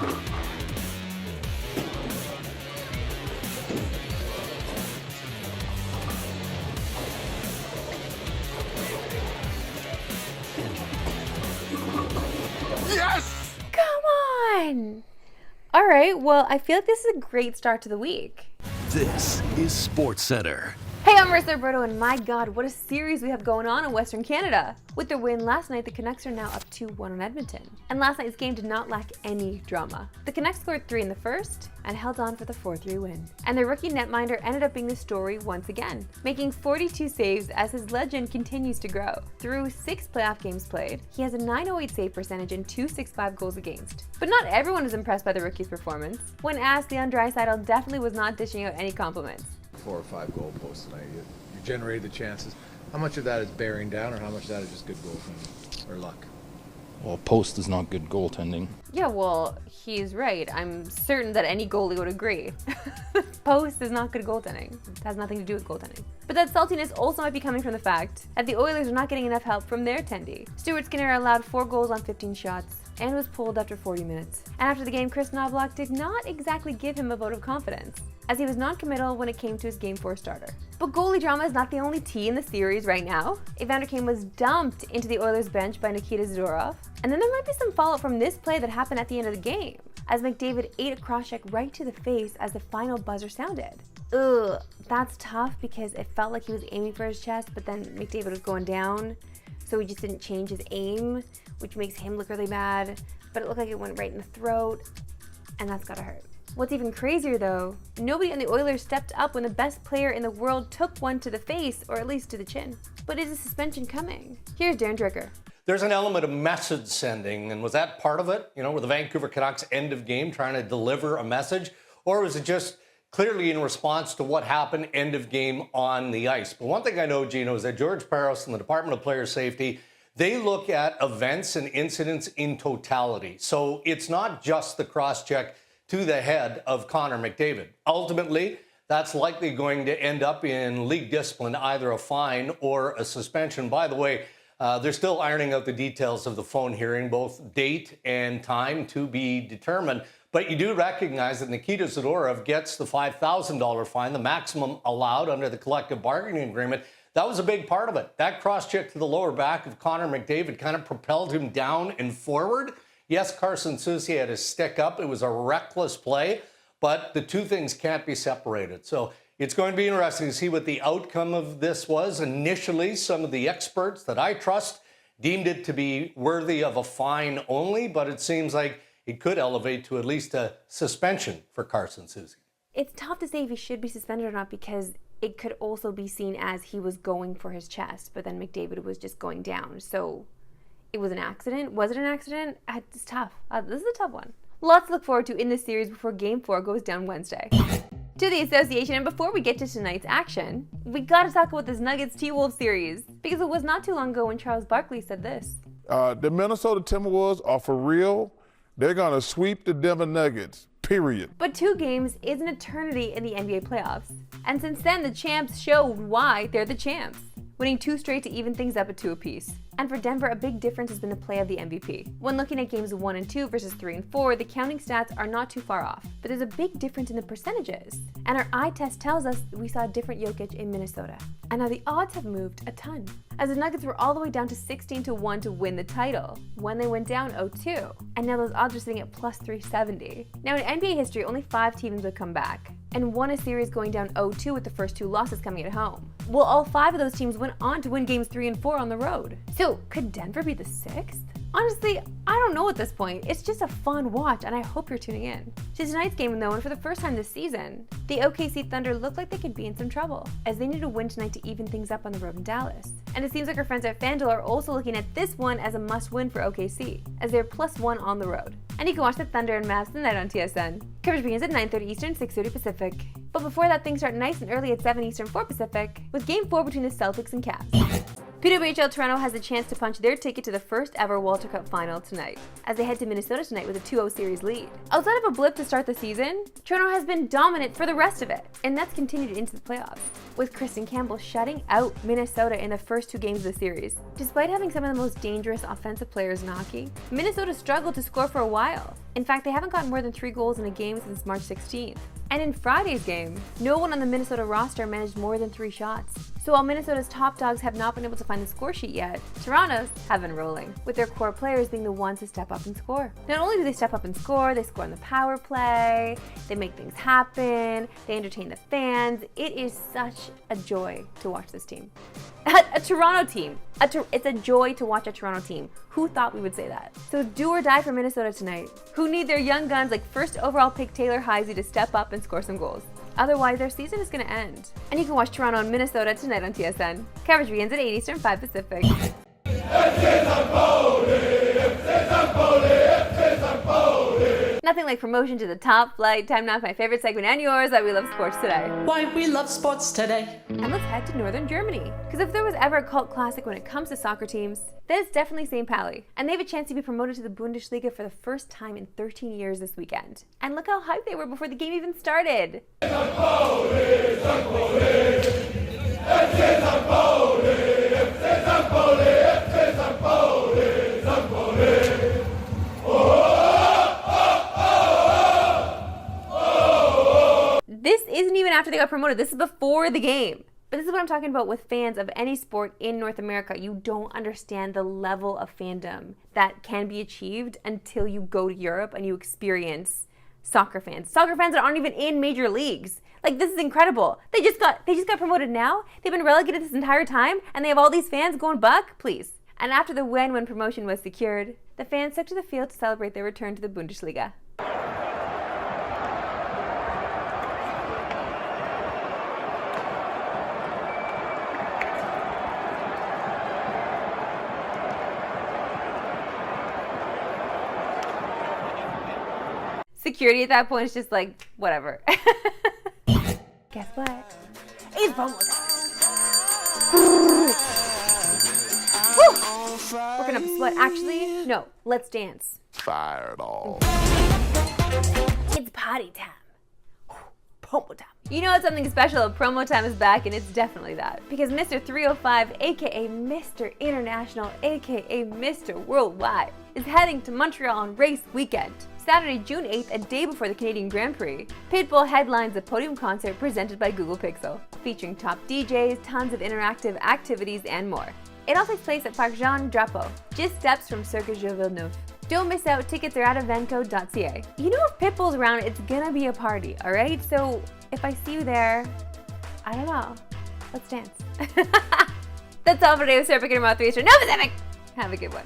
Yes! Come on! All right, well, I feel like this is a great start to the week. This is Sportscentre. Hey, I'm Marissa Roberto, and my God, what a series we have going on in Western Canada. With their win last night, the Canucks are now up 2-1 on Edmonton. And last night's game did not lack any drama. The Canucks scored 3 in the first and held on for the 4-3 win. And their rookie netminder ended up being the story once again, making 42 saves as his legend continues to grow. Through 6 playoff games played, he has a .908 save percentage and .265 goals against. But not everyone was impressed by the rookie's performance. When asked, Leon Draisaitl definitely was not dishing out any compliments. 4 or 5 goal posts tonight. You generated the chances. How much of that is bearing down, or how much of that is just good goaltending or luck? Well, post is not good goaltending. Yeah, well, he's right. I'm certain that any goalie would agree. Post is not good goaltending. It has nothing to do with goaltending. But that saltiness also might be coming from the fact that the Oilers are not getting enough help from their tendy. Stuart Skinner allowed 4 goals on 15 shots and was pulled after 40 minutes. And after the game, Chris Knoblauch did not exactly give him a vote of confidence, as he was non-committal when it came to his Game 4 starter. But goalie drama is not the only tea in the series right now. Evander Kane was dumped into the Oilers bench by Nikita Zadorov. And then there might be some fallout from this play that happened at the end of the game, as McDavid ate a cross-check right to the face as the final buzzer sounded. Ugh, that's tough because it felt like he was aiming for his chest, but then McDavid was going down, so he just didn't change his aim, which makes him look really bad, but it looked like it went right in the throat, and that's gotta hurt. What's even crazier though, nobody on the Oilers stepped up when the best player in the world took one to the face, or at least to the chin. But is a suspension coming? Here's Darren Dricker. There's an element of message sending, and was that part of it? You know, were the Vancouver Canucks end of game trying to deliver a message, or was it just clearly in response to what happened end of game on the ice? But one thing I know, Gino, is that George Parros and the Department of Player Safety, they look at events and incidents in totality. So it's not just the cross-check to the head of Connor McDavid. Ultimately, that's likely going to end up in league discipline, either a fine or a suspension. By the way, they're still ironing out the details of the phone hearing, both date and time to be determined. But you do recognize that Nikita Zadorov gets the $5,000 fine, the maximum allowed under the collective bargaining agreement. That was a big part of it. That cross-check to the lower back of Connor McDavid kind of propelled him down and forward. Yes, Carson Soucy had his stick up. It was a reckless play, but the two things can't be separated. So it's going to be interesting to see what the outcome of this was. Initially, some of the experts that I trust deemed it to be worthy of a fine only, but it seems like it could elevate to at least a suspension for Carson Soucy. It's tough to say if he should be suspended or not, because it could also be seen as he was going for his chest, but then McDavid was just going down. So it was an accident. Was it an accident? It's tough. This is a tough one. Lots to look forward to in this series before Game 4 goes down Wednesday. To the association, and before we get to tonight's action, we gotta talk about this Nuggets T-Wolves series, because it was not too long ago when Charles Barkley said this. The Minnesota Timberwolves are for real. They're going to sweep the Denver Nuggets, period. But 2 games is an eternity in the NBA playoffs. And since then, the champs showed why they're the champs, winning 2 straight to even things up at 2 apiece. And for Denver, a big difference has been the play of the MVP. When looking at games 1 and 2 versus 3 and 4, the counting stats are not too far off, but there's a big difference in the percentages. And our eye test tells us we saw a different Jokic in Minnesota. And now the odds have moved a ton, as the Nuggets were all the way down to 16-1 to win the title when they went down 0-2. And now those odds are sitting at plus 370. Now in NBA history, only 5 teams would come back and won a series going down 0-2 with the first 2 losses coming at home. Well, all 5 of those teams went on to win games 3 and 4 on the road. So could Denver be the 6th? Honestly, I don't know at this point. It's just a fun watch, and I hope you're tuning in. To tonight's game, though, and for the first time this season, the OKC Thunder look like they could be in some trouble, as they need a win tonight to even things up on the road in Dallas. And it seems like our friends at FanDuel are also looking at this one as a must-win for OKC, as they're +1 on the road. And you can watch the Thunder and Mavs tonight on TSN. Coverage begins at 9:30 Eastern, 6:30 Pacific. But before that, things start nice and early at 7 Eastern, 4 Pacific, with Game 4 between the Celtics and Cavs. PWHL Toronto has a chance to punch their ticket to the first ever Walter Cup final tonight, as they head to Minnesota tonight with a 2-0 series lead. Outside of a blip to start the season, Toronto has been dominant for the rest of it, and that's continued into the playoffs, with Kristen Campbell shutting out Minnesota in the first 2 games of the series. Despite having some of the most dangerous offensive players in hockey, Minnesota struggled to score for a while. In fact, they haven't gotten more than 3 goals in a game since March 16th. And in Friday's game, no one on the Minnesota roster managed more than 3 shots. So while Minnesota's top dogs have not been able to find the score sheet yet, Toronto's have been rolling, with their core players being the ones who step up and score. Not only do they step up and score, they score on the power play, they make things happen, they entertain the fans. It is such a joy to watch this team. A Toronto team. It's a joy to watch a Toronto team. Who thought we would say that? So do or die for Minnesota tonight, who need their young guns like first overall pick Taylor Heisey to step up and score some goals. Otherwise, their season is going to end. And you can watch Toronto and Minnesota tonight on TSN. Coverage begins at 8 Eastern, 5 Pacific. Nothing like promotion to the top flight. Time now for my favorite segment and yours, Why We Love Sports Today. Why we love sports today. And let's head to Northern Germany. Because if there was ever a cult classic when it comes to soccer teams, then it's definitely St. Pauli. And they have a chance to be promoted to the Bundesliga for the first time in 13 years this weekend. And look how hyped they were before the game even started. This isn't even after they got promoted. This is before the game. But this is what I'm talking about with fans of any sport in North America. You don't understand the level of fandom that can be achieved until you go to Europe and you experience soccer fans. Soccer fans that aren't even in major leagues. Like, this is incredible. They just got promoted now. They've been relegated this entire time, and they have all these fans going buck, please. And after the win, when promotion was secured, the fans took to the field to celebrate their return to the Bundesliga. Security at that point is just like, whatever. Guess what? It's promo time. Working up a sweat. Actually, no, let's dance. Fire it all. It's party time. Promo time. You know it's something special. Promo time is back, and it's definitely that. Because Mr. 305, aka Mr. International, aka Mr. Worldwide, is heading to Montreal on race weekend. Saturday, June 8th, a day before the Canadian Grand Prix, Pitbull headlines a podium concert presented by Google Pixel, featuring top DJs, tons of interactive activities, and more. It all takes place at Parc Jean Drapeau, just steps from Cirque de Villeneuve. Don't miss out, tickets are at eventco.ca. You know if Pitbull's around, it's gonna be a party, alright? So if I see you there, I don't know, let's dance. That's all for today with Sarah Pickett and Mouth 3 Eastern. No Pacific! Have a good one.